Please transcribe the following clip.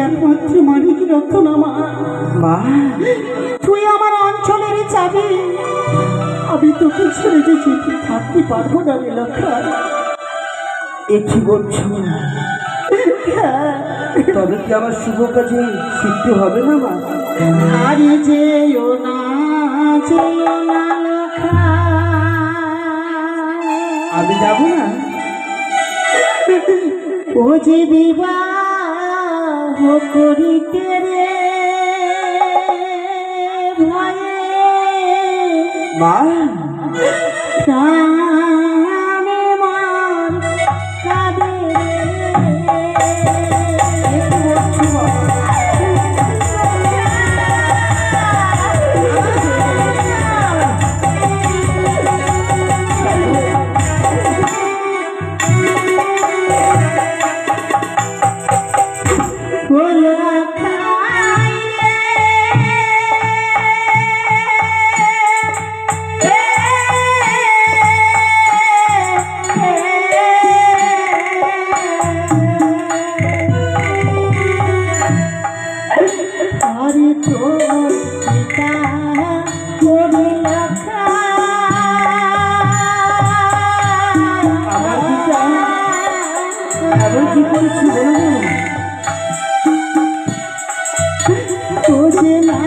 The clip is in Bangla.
একমাত্র মানিক রতন মা, তুই আমার অঞ্চলের চাবি, আমি তোকে ছেড়ে যেতে থাকতে পারবো না রে লক্ষা। এ কি বলছো? তবে কি আমার শুভ কাজে সিদ্ধি হবে না মা? আরে যেও না লক্ষা, আমি যাবো না। ও যে বিবাহ করিতে রে ভয়ে মা, প্রাণে মন কাঁদে তোরে না